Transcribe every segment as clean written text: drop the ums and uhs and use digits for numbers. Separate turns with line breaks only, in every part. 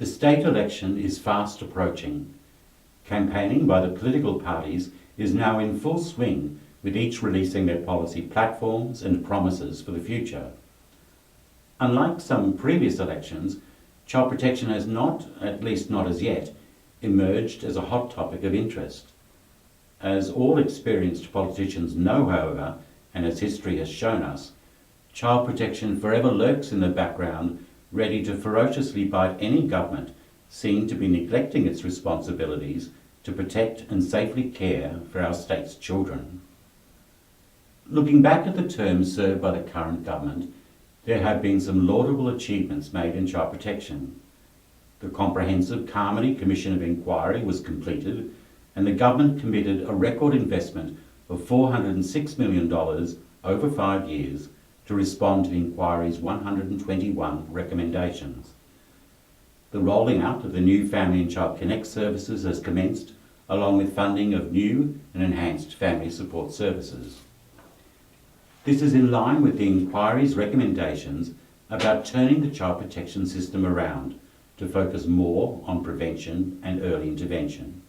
The state election is fast approaching. Campaigning by the political parties is now in full swing, with each releasing their policy platforms and promises for the future. Unlike some previous elections, child protection has not, at least not as yet, emerged as a hot topic of interest. As all experienced politicians know, however, and as history has shown us, child protection forever lurks in the background, ready to ferociously bite any government seen to be neglecting its responsibilities to protect and safely care for our state's children. Looking back at the term served by the current government, there have been some laudable achievements made in child protection. The comprehensive Carmody Commission of Inquiry was completed, and the government committed a record investment of $406 million over 5 years to respond to the inquiry's 121 recommendations. The rolling out of the new Family and Child Connect services has commenced, along with funding of new and enhanced family support services. This is in line with the inquiry's recommendations about turning the child protection system around to focus more on prevention and early intervention.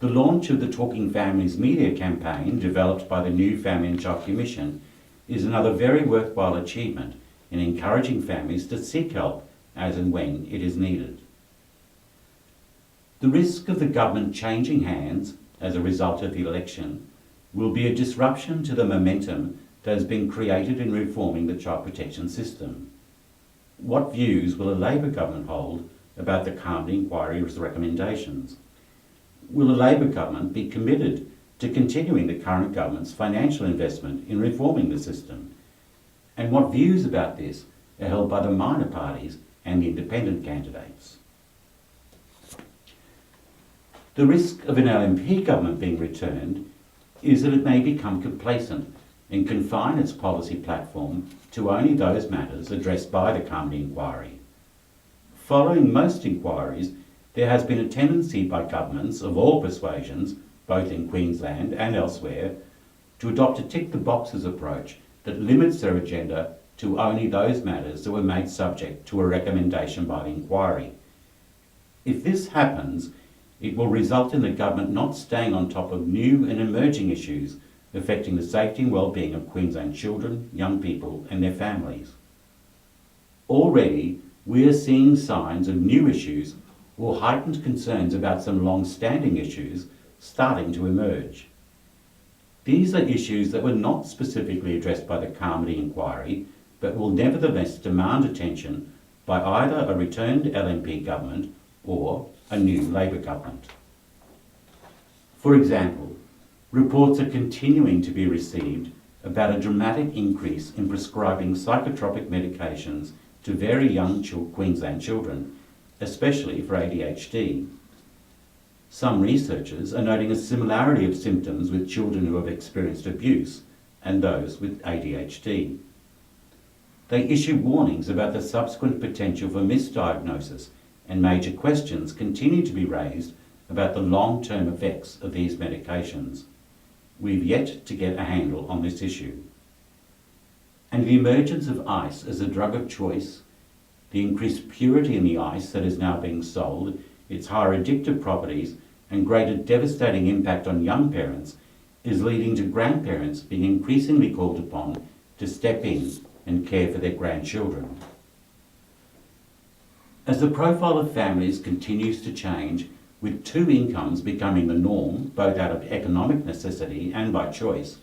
The launch of the Talking Families media campaign, developed by the new Family and Child Commission, is another very worthwhile achievement in encouraging families to seek help as and when it is needed. The risk of the government changing hands as a result of the election will be a disruption to the momentum that has been created in reforming the child protection system. What views will a Labor government hold about the Carmody Inquiry's recommendations? Will the Labor government be committed to continuing the current government's financial investment in reforming the system? And what views about this are held by the minor parties and the independent candidates? The risk of an LNP government being returned is that it may become complacent and confine its policy platform to only those matters addressed by the Carmody Inquiry. Following most inquiries, there has been a tendency by governments of all persuasions, both in Queensland and elsewhere, to adopt a tick-the-boxes approach that limits their agenda to only those matters that were made subject to a recommendation by the inquiry. If this happens, it will result in the government not staying on top of new and emerging issues affecting the safety and well-being of Queensland children, young people and their families. Already, we are seeing signs of new issues or heightened concerns about some long-standing issues starting to emerge. These are issues that were not specifically addressed by the Carmody Inquiry, but will nevertheless demand attention by either a returned LNP government or a new Labor government. For example, reports are continuing to be received about a dramatic increase in prescribing psychotropic medications to very young Queensland children, especially for ADHD. Some researchers are noting a similarity of symptoms with children who have experienced abuse and those with ADHD. They issue warnings about the subsequent potential for misdiagnosis, and major questions continue to be raised about the long-term effects of these medications. We've yet to get a handle on this issue. And the emergence of ice as a drug of choice, the increased purity in the ice that is now being sold, its higher addictive properties and greater devastating impact on young parents is leading to grandparents being increasingly called upon to step in and care for their grandchildren. As the profile of families continues to change, with two incomes becoming the norm, both out of economic necessity and by choice,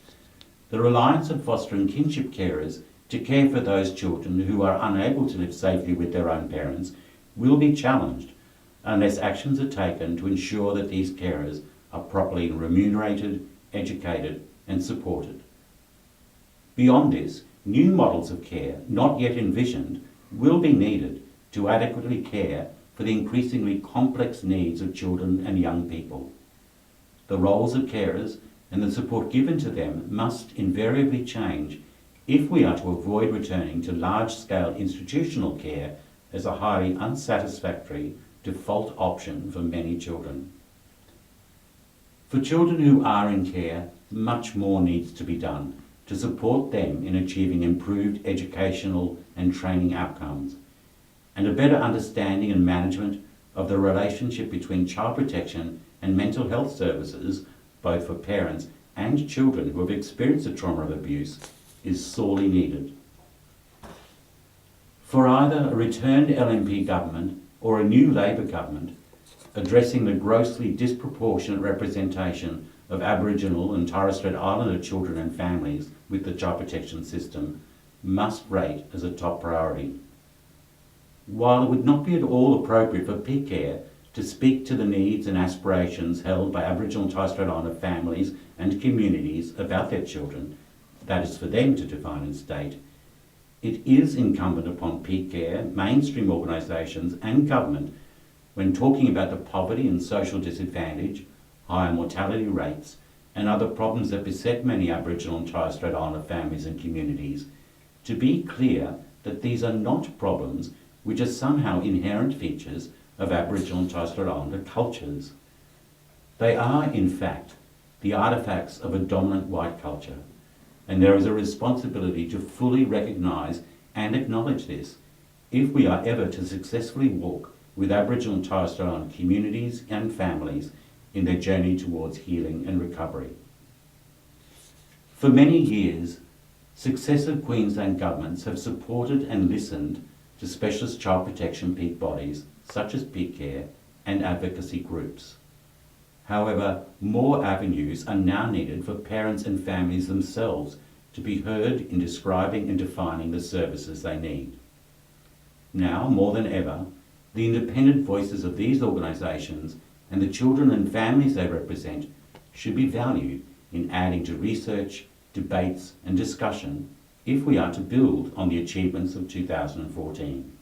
the reliance on fostering kinship carers to care for those children who are unable to live safely with their own parents will be challenged unless actions are taken to ensure that these carers are properly remunerated, educated and supported. Beyond this, new models of care, not yet envisioned, will be needed to adequately care for the increasingly complex needs of children and young people. The roles of carers and the support given to them must invariably change if we are to avoid returning to large-scale institutional care as a highly unsatisfactory default option for many children. For children who are in care, much more needs to be done to support them in achieving improved educational and training outcomes, and a better understanding and management of the relationship between child protection and mental health services, both for parents and children who have experienced the trauma of abuse, is sorely needed. For either a returned LNP government or a new Labor government, addressing the grossly disproportionate representation of Aboriginal and Torres Strait Islander children and families with the child protection system must rate as a top priority. While it would not be at all appropriate for PCARE to speak to the needs and aspirations held by Aboriginal and Torres Strait Islander families and communities about their children, that is for them to define and state, it is incumbent upon PCARE, mainstream organisations and government, when talking about the poverty and social disadvantage, higher mortality rates and other problems that beset many Aboriginal and Torres Strait Islander families and communities, to be clear that these are not problems which are somehow inherent features of Aboriginal and Torres Strait Islander cultures. They are, in fact, the artefacts of a dominant white culture, and there is a responsibility to fully recognise and acknowledge this if we are ever to successfully walk with Aboriginal and Torres Strait Islander communities and families in their journey towards healing and recovery. For many years, successive Queensland governments have supported and listened to specialist child protection peak bodies such as PCARE and advocacy groups. However, more avenues are now needed for parents and families themselves to be heard in describing and defining the services they need. Now, more than ever, the independent voices of these organisations and the children and families they represent should be valued in adding to research, debates and discussion if we are to build on the achievements of 2014.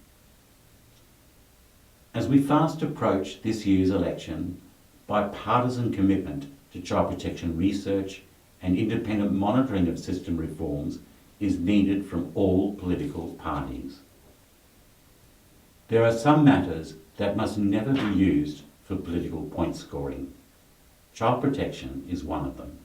As we fast approach this year's election, bipartisan commitment to child protection research and independent monitoring of system reforms is needed from all political parties. There are some matters that must never be used for political point scoring. Child protection is one of them.